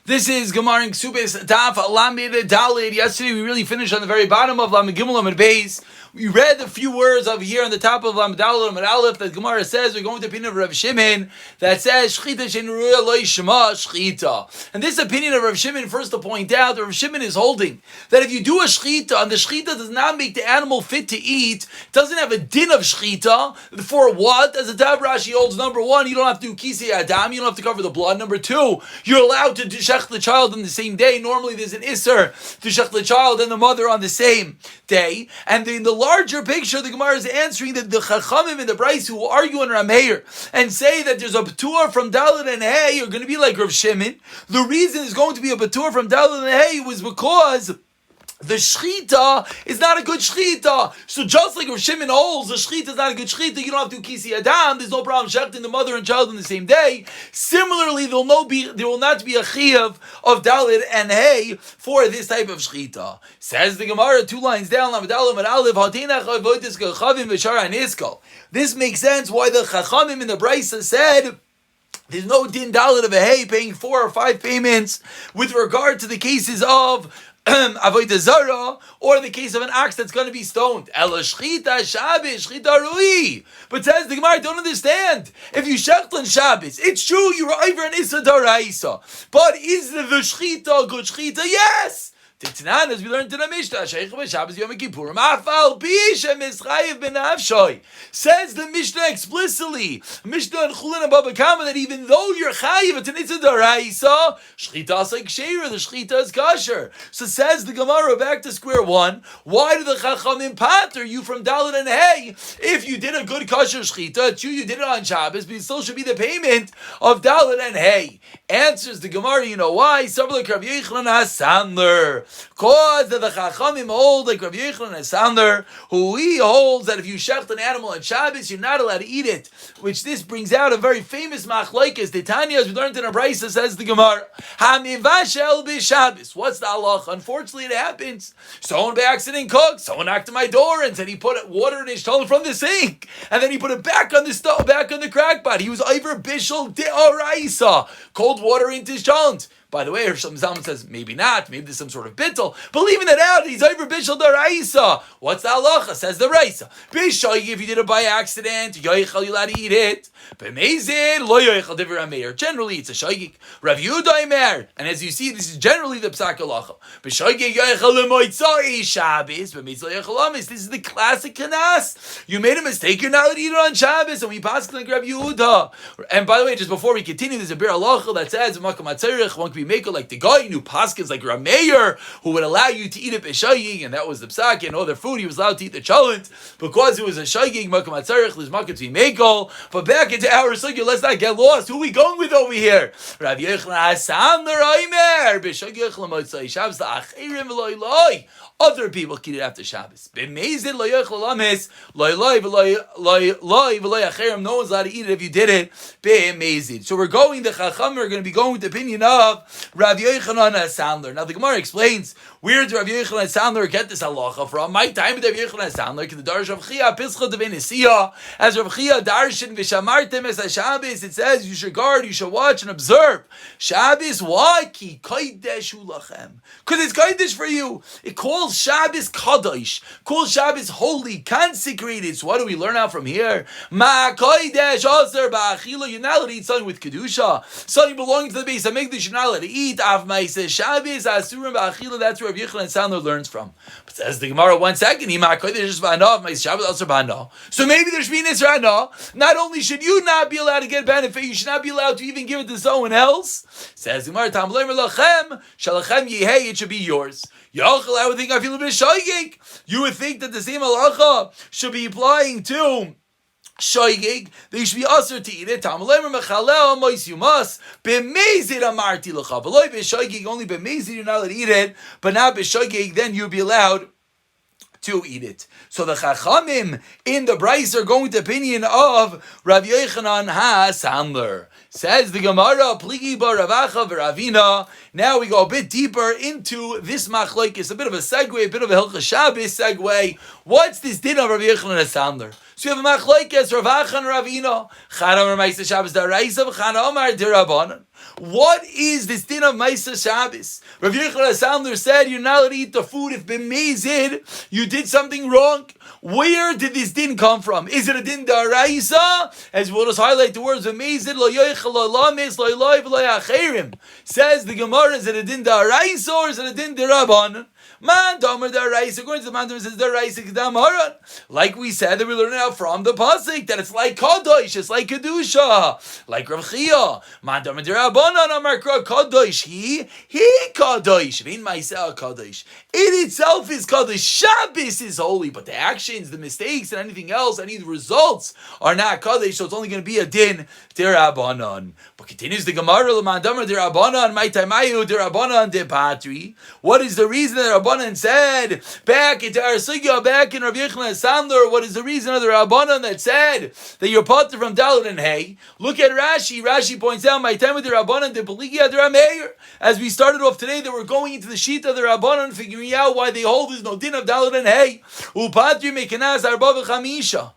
This is Gemara in Kesubos Daf Lamed Daled. Yesterday we really finished on the very bottom of Lamed Gimel Lamed Beis. We read a few words over here on the top of Lamed Daled Lamed Aleph that Gemara says we're going to the opinion of Rav Shimon that says Shchita Shenuruya Lo Yishma Shchita. And this opinion of Rav Shimon, first to point out, that Rav Shimon is holding that if you do a Shchita and the Shchita does not make the animal fit to eat, doesn't have a din of Shchita. For what? As the Tab Rashi holds, number one, you don't have to do Kisei Adam, you don't have to cover the blood. Number two, you're allowed to shech the child on the same day. Normally there's an Isser to shech the child and the mother on the same day. And in the larger picture, the Gemara is answering that the Chachamim and the Brais who argue on Rameir and say that there's a Batur from Dalet and Hey are going to be like Rav Shimon. The reason is going to be a Batur from Dalet and Hey was because the shchita is not a good shchita. So just like Rav Shimon holds, the shchita is not a good shchita, you don't have to do kisi adam, there's no problem shechting the mother and child on the same day. Similarly, there will not be a chiyav of dalit and hay for this type of shchita. Says the Gemara, 2 lines down, this makes sense why the Chachamim in the Brisa said there's no din dalit of a hay paying 4 or 5 payments with regard to the cases of Avodah Zarah, or the case of an ox that's going to be stoned. Ela shchita Shabbos, shchita rui. But says the Gemara, don't understand. If you shecht on Shabbos, it's true you're over an Issa Daraisa. But is the shchita good shchita? Yes. Titnan, as we learned in the Mishnah, Shabbos Yom Kippurim, Afal Bisha Mischayev Ben Avshoy. Says the Mishnah explicitly, Mishnah and Chulin and Baba Kama, that even though you're chayiv, it's an Itzah Daraisa, Shchita is like Sheira, the Shchita is kosher. So says the Gemara, back to square one, why do the Chachamim pater you from Dalet and Hay? If you did a good kosher Shchita, it's true you did it on Shabbos, but it still should be the payment of Dalet and Hay. Answers the Gemara, you know why? Sabla Rav Yochanan HaSandler. Cause that the Chachamim hold like Rav Yochanan HaSandler, who he holds that if you shecht an animal on Shabbos, you're not allowed to eat it. Which this brings out a very famous machlokes. The Tanya, as we learned in our Brisa, says the Gemara, Hamivashel b'Shabbos. What's the halach? Unfortunately, it happens. Someone by accident cooked. Someone knocked on my door and said he put water in his shtalin from the sink, and then he put it back on the stove, back on the crackpot. He was over bishul de'oraisa, cold water into his shtalin. By the way, Rishon Zalman says, maybe not, maybe there's some sort of bittul, but leaving it out, he's over bishul daraisa. What's the halacha? Says the Raisa. Bishayik, if you did it by accident, yoichel, you're allowed to eat it. B'meizid, lo yoichel divrei Rameir. Generally, it's a shayik. Rav Yehuda Omer, and as you see, this is generally the psak halacha. B'shayik, yoichel lemoitzai Shabbos, b'meizid lo yoichel amis. This is the classic kanas. You made a mistake, you're not allowed to eat it on Shabbos, and we pass like Rav Yehuda. And by the way, just before we continue, there's a bir halacha that says, Makam Atzerich, one can be maker like the guy who paskins like Rameir, who would allow you to eat it b'shayig, and that was the psak, and other food he was allowed to eat the chalent because it was a shayig makam atzarich. There's makom to be mekel. But back into our sugya, let's not get lost. Who are we going with over here? Rav Yochanan HaSandler Omer b'shayig l'motzai Shabbos la'achirim v'loy loy. Other people can eat it after Shabbos. B'meizid lo yochel amis loy loy v'loy achirim. No one's allowed to eat it if you did it b'meizid. So we're going. The Chacham are going to be going with the opinion of Rav Yochanan HaSandler. Now the Gemara explains, where did Rav Yochanan HaSandler get this halacha from? My time with Rav Yochanan HaSandler, the Darsh Rav Chia Pischa Devenesia, as Rav Chia Darshan Vishamartem es HaShabbos, it says you should guard, you should watch and observe Shabbos. Why? Ki kodesh lachem. Because it's kodesh for you. It calls Shabbos kadosh, calls Shabbos holy, consecrated. So what do we learn out from here? Ma kodesh aser ba'achila. You're not allowed to eat something with kedusha, something belonging to the base of Mikdash. You're not allowed to eat. Av ma'aseh Shabbos asurim ba'achila. That's where Rav Yochanan HaSandler learns from. But says the Gemara, 1 second. So maybe there should be an Isra. Not only should you not be allowed to get benefit, you should not be allowed to even give it to someone else. Says the Gemara, it should be yours. You would think that the same halacha should be applying to shoygig, they should be usher to eat it. You must b'meizid amarti l'cha. V'loy b'shoygig, only b'meizid you're not allowed to eat it, but not b'shoygig, then you'll be allowed to eat it. So the Chachamim in the Brais are going to the opinion of Rav Yochanan HaSandler. Says the Gemara, Pligi bar Ravacha v'Ravina. Now we go a bit deeper into this machlokes, a bit of a segue, a bit of a Hilchos Shabbos segue. What's this din of Rav Yochanan HaSandler? So we have a machlokes Rav Acha and Ravina. Chana Amar Ma'aser Shabbos D'Oraisa, Chana Amar D'Rabbanan. What is this din of Ma'aser Shabbos? Rav Yochanan Sandler said you're not allowed to eat the food if b'mezid you did something wrong. Where did this din come from? Is it a din d'oraisa? As we'll just highlight the words b'mezid lo yochel lo lames lo loy v'lo yacherim. Says the Gemara, is it a din d'oraisa or is it a din d'Rabbanan? Man damer d'oraisa. According to the man says d'oraisa k'dam haran. Like we said, that we learn out from the pasuk that it's like kadosh, it's like kedusha, like Rav Chia. Man damer d'Rabbanan amar kadosh. He kadosh. V'in ma'aseh kadosh. It itself is kadosh. Shabbos is holy, but the actions, the mistakes, and anything else, any of the results are not kadosh. So it's only going to be a din d'Rabbanan. But continues the Gemara, l'man damer d'Rabbanan ma'itamayu d'Rabbanan de-patri. What is the reason that Rabbanan said back into our sugya, back in Rav Yochanan Sandler? What is the reason of the Rabbanan that said that you're potter from Dalet and Hay? Look at Rashi. Rashi points out, "My time with the Rabbanan de Peligia de Rameir." As we started off today, that we're going into the sheet of the Rabbanan, figuring out why they hold there's no din of Dalet and Hay. Upatri mekanaz arba v'chamisha.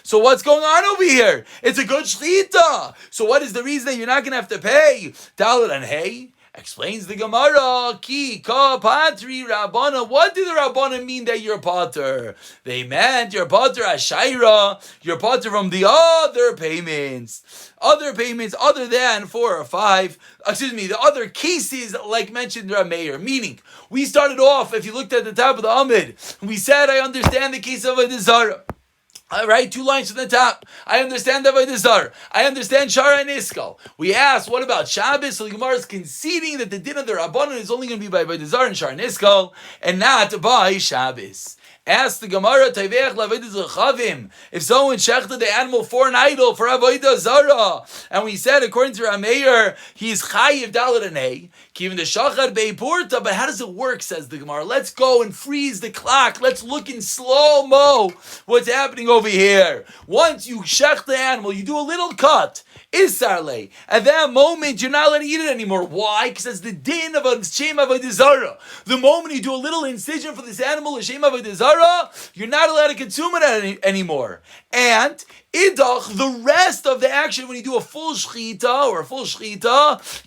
So what's going on over here? It's a good shchita. So what is the reason that you're not going to have to pay Dalet and Hay? Explains the Gemara, Ki ka patri Rabbana. What did the Rabbana mean that you're potter? They meant you're potter ashaira, you're potter from the other payments other than 4 or 5. The other cases like mentioned Rameir. Meaning, we started off, if you looked at the top of the Amid, we said, I understand the case of a desire. All right, 2 lines from the top. I understand Avodah Zarah. I understand Shara and Iskal. We asked, what about Shabbos? So the Gemara is conceding that the din of the Rabbanan is only going to be by Avodah Zarah and Shara and Iskal, and not by Shabbos. Ask the Gemara, if someone shechted the animal for an idol, for Avodah Zarah, and we said, according to Rameir, he's chayiv dalet and hay, even the shachar beipurta, but how does it work, says the Gemara? Let's go and freeze the clock. Let's look in slow-mo what's happening over here. Once you shech the animal, you do a little cut. Isarle. At that moment, you're not allowed to eat it anymore. Why? Because it's the din of a shem avodah zarah. The moment you do a little incision for this animal, a shem avodah zarah, you're not allowed to consume it anymore. And idach, the rest of the action, when you do a full shchita,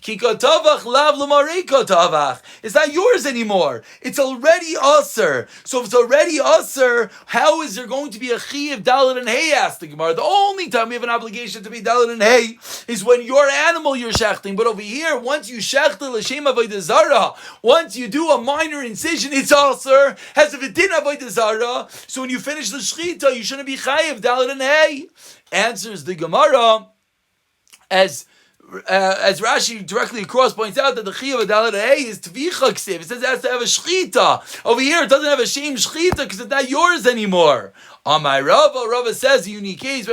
kikotavach lav l'marikotavach, it's not yours anymore. It's already usher. So if it's already usher, how is there going to be a chiv dalet and hay? Asked the Gemara. The only time we have an obligation to be dalet and hay is when your animal you're shechting. But over here, once you shechted l'shem avodah zarah, once you do a minor incision, it's usher. Has if it didn't avodah zarah, so when you finish the shchita, you shouldn't be chayiv dalet and hay. Answers the Gemara as Rashi directly across points out that the chiyuv of dalet hay is tvicha ksiv. It says it has to have a shchita. Over here, it doesn't have a shame shchita because it's not yours anymore. Amai Rava says a unique case. The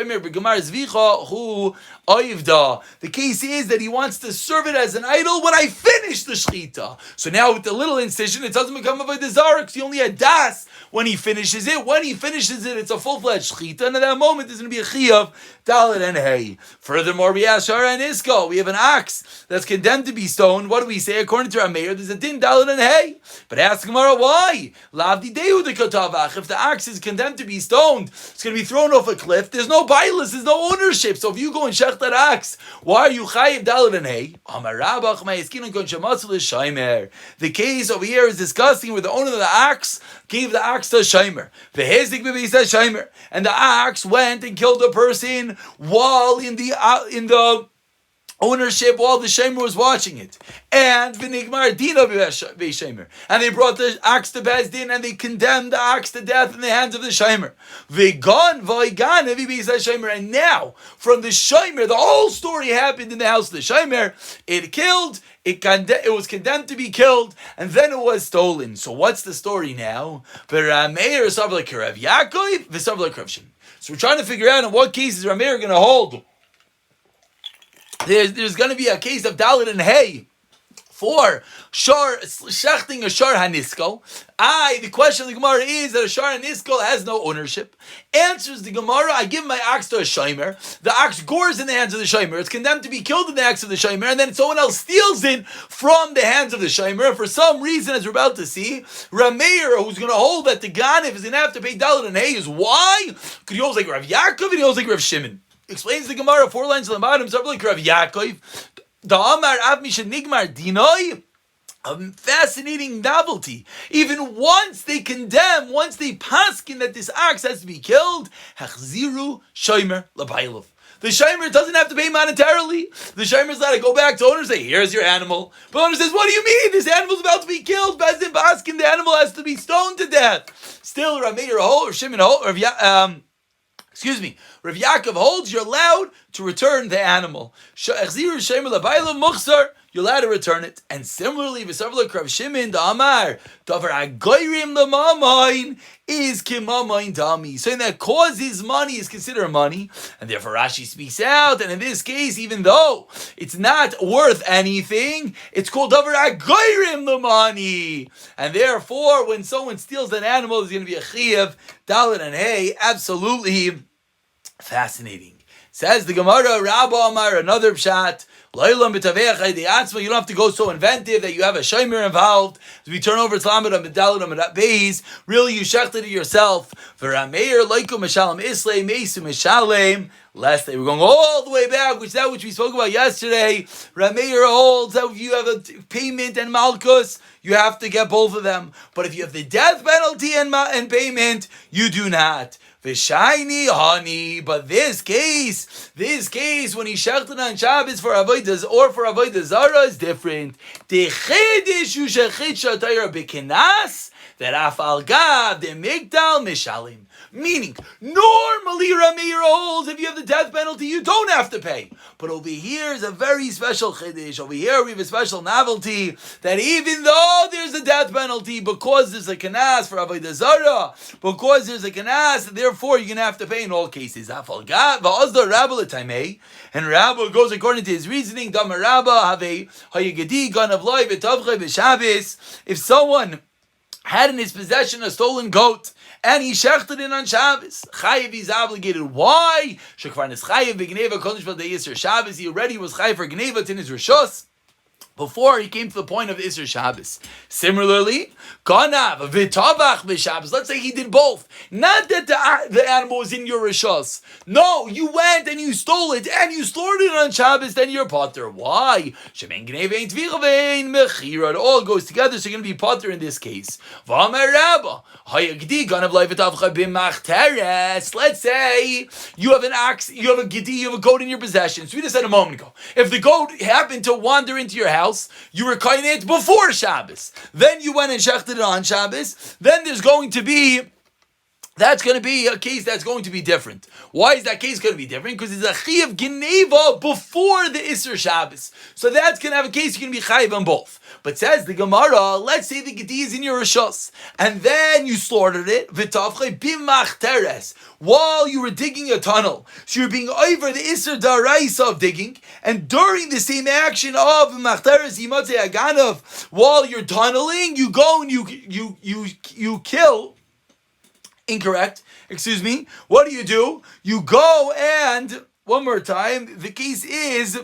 case is that he wants to serve it as an idol when I finish the shchita. So now with the little incision, it doesn't become avodah zarah because he only had das when he finishes it. When he finishes it, it's a full-fledged shchita, and at that moment, there's going to be a chiyuv dalet and hay. Furthermore, we have shara and isko. We have an ox that's condemned to be stoned. What do we say? According to our mayor, there's a din dalet and hay. But ask Gemara, why? Lavdi dehu de kotavach. If the ox is condemned to be stoned, it's going to be thrown off a cliff. There's no bailus, there's no ownership. So if you go and shech that ox, why are you chayiv dalet and hay? The case over here is discussing where the owner of the ox gave the ox to a shomer. And the ox went and killed a person while in the ownership, while the shemer was watching it. And v'nigmar dina v'shemer. And they brought the ox to Beis Din and they condemned the ox to death in the hands of the shemer. V'gan v'gan shemer. And now, from the shemer, the whole story happened in the house of the shemer. It was condemned to be killed, and then it was stolen. So what's the story now? So we're trying to figure out in what cases Rameir going to hold. There's going to be a case of dalet and hay For shechting a shar hanisko, the question of the Gemara is that a shar hanisko has no ownership. Answers the Gemara, I give my ox to a shomer. The ox gores in the hands of the shomer. It's condemned to be killed in the hands of the shomer, and then someone else steals it from the hands of the shomer. For some reason, as we're about to see, Rameir, who's going to hold that the Ganif is going to have to pay Dalet and Hay, is why? Because he holds like Rav Yaakov and he holds like Rav Shimon. Explains the Gemara, 4 lines on the bottom, something like Rav Yaakov. The Amar Av Misha Nigmar Dinoi, a fascinating novelty. Even once they condemn, once they paskin that this ox has to be killed, Hachziru Shomer Labailov. The shomer doesn't have to pay monetarily. The shomer is allowed to go back to owner and say, here's your animal. But owner says, what do you mean? This animal's about to be killed. Bezdin paskin, the animal has to be stoned to death. Still, Rameir or Shimon Rav Yaakov holds you're allowed to return the animal. You're allowed to return it. And similarly, Rav Shimon, the Amar, Davar Agoyrim Lamamain is Kimamain Dami. Saying that causes money is considered money. And therefore Rashi speaks out. And in this case, even though it's not worth anything, it's called Davar Agoyrim Lamani. And therefore, when someone steals an animal, there's going to be a Chiyav, Dalet and Hay. Absolutely fascinating. Says the Gemara, Rabba Amar, another pshat. You don't have to go so inventive that you have a shomer involved. As we turn over to Lamed and Medalad and Beis, really you shechted it yourself. For Rameir, Leikum Mishalem Islay, Mesu Mishalem. Last day, we're going all the way back, which we spoke about yesterday. Rameir holds that if you have a payment and malchus, you have to get both of them. But if you have the death penalty and payment, you do not. V'shayni hani, but this case, when he shechted on Shabbos for avodas or for avodah zara is different. The chedesh hu shechit shatayra bekenas that afal gav the migdal mishalim. Meaning, normally Rameir holds if you have the death penalty, you don't have to pay. But over here is a very special chiddush. Over here we have a special novelty that even though there's a death penalty, because there's a kanas for avodah zara, because there's a kanas, therefore you're going to have to pay in all cases. And Rabba goes according to his reasoning. If someone had in his possession a stolen goat, and he shechted it on Shabbos, Chayiv is obligated. Why? Shekvarnis Chayiv b'Gneva Kodesh V'Dei Yisr Shabbos. He already was Chayiv for Gneva in his Rishos before he came to the point of Isser Shabbos. Similarly, Ganav v'Tavach b'Shabbos. Let's say he did both. Not that the animal was in your Rishos. No, you went and you stole it and you slaughtered it on Shabbos. Then you're potter. Why? Shemen Gneva ain't Tvicha v'ein Mechira. It all goes together, so you're going to be potter in this case. V'Amar Rabba. Let's say you have an ox, you have a gedi, you have a goat in your possession. So we just said a moment ago, if the goat happened to wander into your house, you were kaining it before Shabbos. Then you went and shechted it on Shabbos. Then that's going to be a case that's going to be different. Why is that case going to be different? Because it's a Chiyav Geneva before the Isser Shabbos. So that's going to have a case you're going to be Chayiv on both. But says the Gemara, let's say the Gedi is in your Rishos, and then you slaughtered it, V'tavchei bimach teres, while you were digging a tunnel. So you're being over the Isser Daraisa of digging, and during the same action of bimach teres, Yimatzei Aganav, while you're tunneling, you go and you kill. Incorrect. Excuse me. What do? You go and, one more time, the case is,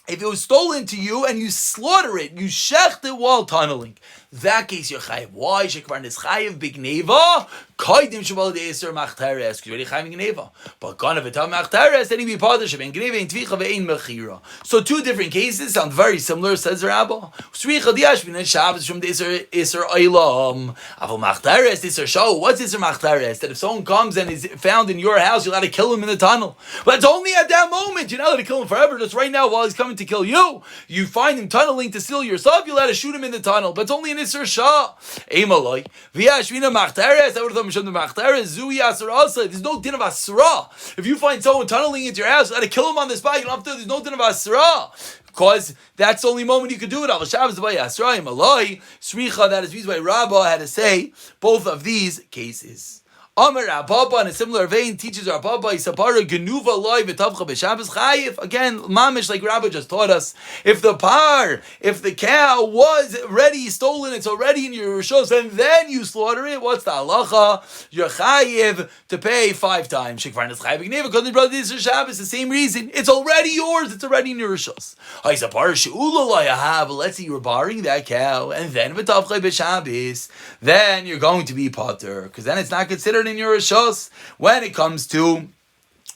if it was stolen to you and you slaughter it, you shecht it while tunneling. That case you're chayiv. Why? Shekvarnis chayiv b'gneva. Koidim shabal de'eser machteres. Because you're already chayiv b'gneva. But ganav v'tav machteres, then he be potter sheben gneva in tvicha ve'ein mechira. So two different cases sound very similar, says the Rabba. Sricha diash b'nei Shabbos from the iser oilam. Aval machteres, iser show. What's iser machteres? That if someone comes and is found in your house, you're allowed to kill him in the tunnel. But it's only at that moment. You're not allowed to kill him forever. Just right now while he's coming to kill you. You find him tunneling to steal your stuff, you're allowed to shoot him in the tunnel. But it's only in Isser Shah. Eimaloi. V'yashvina machteres. I would have thought machteres. Zui asur asa. There's no din of asra. If you find someone tunneling into your house, you got to kill him on the spot. You don't have to. There's no din of asra. Because that's the only moment you could do it. Al Shabbos by Asra Eimaloi. Sricha. That is reason why Rabbah had to say both of these cases. Amar Rabba, in a similar vein, teaches Rabba, Isapara Genuva Loi V'Tavcha B'Shabbos Chayiv. Again, mamish like Rabba just taught us. If the cow was ready, stolen, it's already in your rishos, and then you slaughter it, what's the halacha? You're chayiv to pay 5 times. Shekvar is chayiv gneva because the brother is Shabbos. The same reason. It's already yours. It's already in your rishos. But let's say you were borrowing that cow, and then V'Tavcha B'Shabbos, then you're going to be potter, because then it's not considered in your rishos when it comes to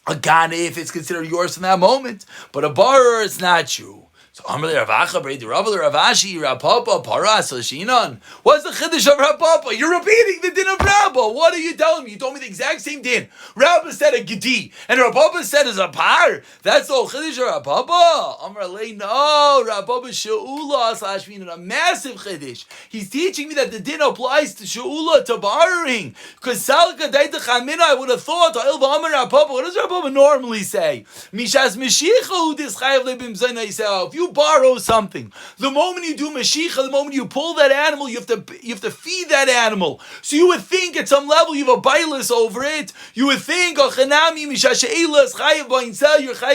a ganif. It's considered yours from that moment, but a borrower, it's not true. So Amr Ravacha, Brei Rav Ravashi, Rapapa, Paras, Shinon. What's the chiddush of Rapapa? You're repeating the din of Rabba. What are you telling me? You told me the exact same din. Rabba said a gedi, and Rapapa said as a par. That's the whole chiddush of Rapapa. Amr Lei, no, Rapapa She'ula slash Minon, a massive chiddush. He's teaching me that the din applies to She'ula, to borrowing. Because Salka Daita Chamina, I would have thought, Amr Rapapa, what does Rapapa normally say? Mishas Meshicha Hu Dischayev Lebim Zayna Yisrael. If you borrow something, the moment you do Mashiach, the moment you pull that animal, you have to feed that animal. So you would think at some level you have a bailus over it. You would think, you're chayiv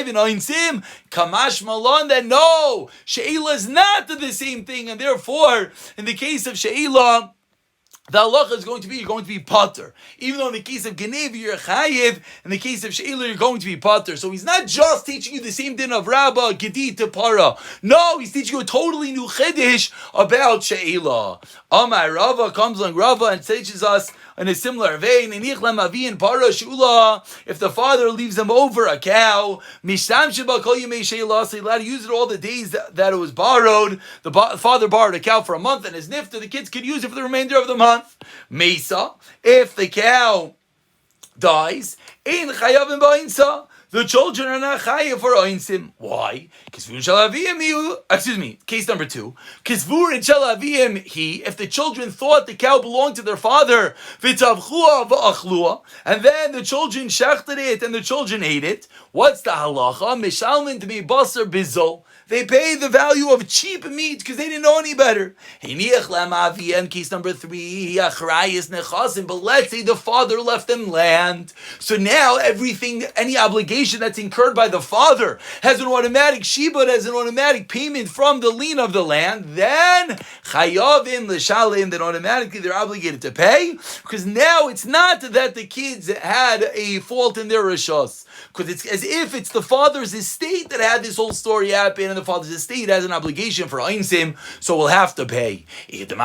in oinsim. Kamash malon, that no, she'ila is not the same thing, and therefore, in the case of she'ila, the halacha is going to be, you're going to be potter. Even though in the case of Genev, you're chayiv, in the case of She'ila, you're going to be potter. So he's not just teaching you the same din of Rabbah, Gedi to Para. No, he's teaching you a totally new chiddush about She'ila. Amar Rava comes along Rava and teaches us in a similar vein, if the father leaves them over a cow, he's allowed to use it all the days that it was borrowed. The father borrowed a cow for a month, and his nifta, the kids could use it for the remainder of the month. Mesa, if the cow dies, the children are not chayav for oinsim. Why? Case number 2. If the children thought the cow belonged to their father, and then the children shechted it and the children ate it, what's the halacha? Mishalmin to be basar bizol. They pay the value of cheap meat because they didn't know any better. Case number 3, but let's say the father left them land. So now everything, any obligation that's incurred by the father has an automatic shibud, has an automatic payment from the lien of the land. Then chayavim l'shalim, then automatically they're obligated to pay, because now it's not that the kids had a fault in their rishos, because it's as if it's the father's estate that had this whole story happen, and the father's estate has an obligation for Einsim, so we'll have to pay. So the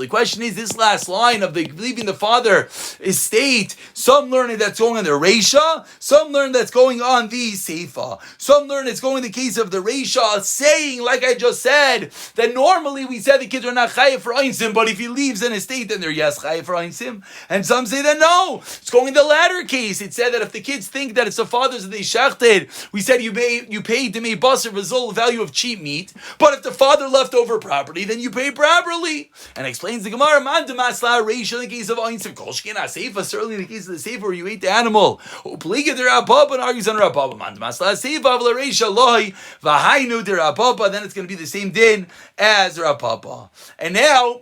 question is, this last line of the leaving the father estate, some learn that's going on the Reisha, some learn that's going on the Seifa. Some learn it's going in the case of the Reisha, saying, like I just said, that normally we said the kids are not chayiv for Einsim, but if he leaves an estate, then they're yes chayiv for Einsim. And some say that no, it's going in the latter case. It said that if the kids think that it's the fathers that they shechted, we said you paid to me basar v'zol, value of cheap meat, but if the father left over property, then you pay properly. And explains the Gemara, man demasla reisha in the case of Einsim, kolshkin ha-seifa, certainly in the case of the seifa where you ate the animal. Upliga de Rabba, and argues on Rabba, man demasla seifa v'la reisha loy, v'hainu de Rabba, then it's going to be the same din as Rabba. And now,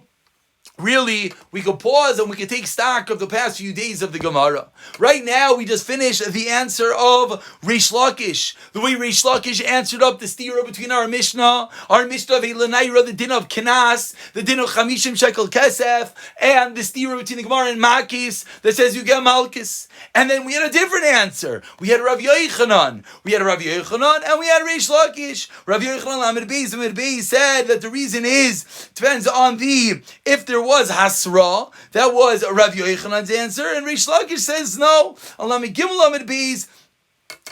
really, we could pause and we could take stock of the past few days of the Gemara. Right now, we just finished the answer of Reish Lakish. The way Reish Lakish answered up the stira between our Mishnah of Elanaira, the din of Kenas, the din of Chamishim Shekel Kesef, and the stira between the Gemara and Makis that says you get Malkis. And then we had a different answer. We had Rav Yochanan. And we had Reish Lakish. Rav Yochanan Amid Beis said that the reason depends on if there was Hasra, that was Rav Yochanan's answer, and Reish Lakish says no. Alami Gimel Amid Beis,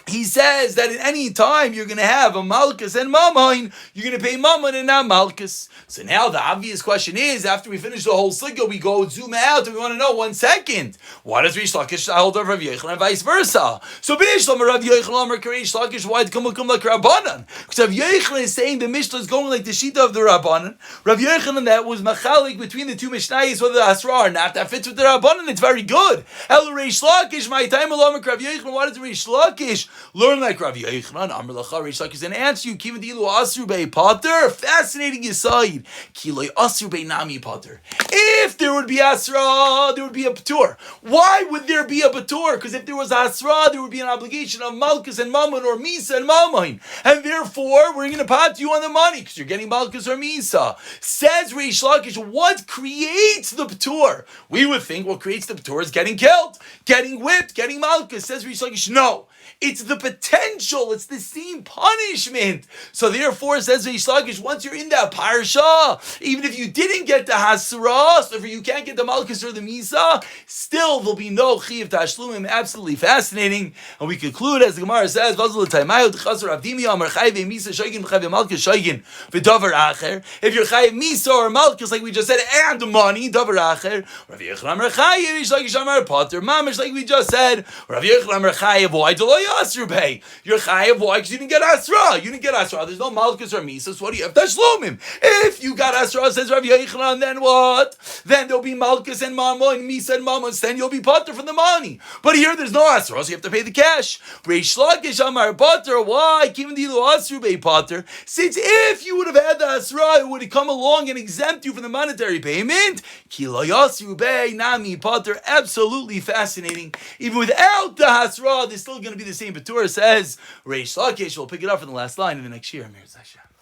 he says that at any time you're going to have a Malchus and Mammon, you're going to pay Mammon and not Malchus. So now the obvious question is, after we finish the whole Sligo, we go zoom out and we want to know 1 second. Why does Reish Lakish hold of Rav Yochanan and vice versa? So B'Ishlam Rav Yochanan or Reish Lakish, why come like Rabbanan? Because Rav Yochanan is saying the Mishnah is going like the Shita of the Rabbanan. Rav Yochanan, that was machalik between the two Mishnayos, whether the Hasra or not, that fits with the Rabbanan, it's very good. El Reish Lakish, my time along with Rav Yochanan, why does Reish Lakish Learn like Rav Yochanan, Amr Lacha, Reish Lakish, and answer you, Kivan Dilu Asru Bei Pater, fascinating Yisaid, Kiloi Asru Bei Nami Pater. If there would be Asra, there would be a Patur. Why would there be a Patur? Because if there was Asra, there would be an obligation of Malkus and Mammon, or Misa and Mammon. And therefore, we're going to pot you on the money, because you're getting Malkus or Misa. Says Reish Lakish, what creates the Patur? We would think what creates the Patur is getting killed, getting whipped, getting Malkus. Says Reish Lakish, no. It's the potential. It's the same punishment. So therefore, says Reish Lakish, once you're in that parsha, even if you didn't get the hasra, so if you can't get the malchus or the misa, still there'll be no chiv tashlumim. Absolutely fascinating. And we conclude as the Gemara says, if you're chayiv misa or malchus, like we just said, and money, davar acher, Rav Yochanan chayiv, Reish Lakish amar pater, mamish, like we just said, Rav Yochanan chayiv, why do Asr Bay? You're chayav. Why? Because you didn't get Asra. You didn't get Asra. There's no Malkus or Misa. So what do you have? Tashlumim. If you got Asra, says Rav Yochanan, then what? Then there'll be Malkus and Mammon and Misa and Mammon. Then you'll be potter from the money. But here there's no Asra, so you have to pay the cash. Reish Lakish Amar Potter. Why? Kivan Dilu Asr Bay Potter. Since if you would have had the Asra, it would have come along and exempt you from the monetary payment. Kilo Asr Bay Nami Potter. Absolutely fascinating. Even without the Asra, there's still going to be the same. Batura says, Reish Lakish will pick it up from the last line in the next year. Amir Zasha.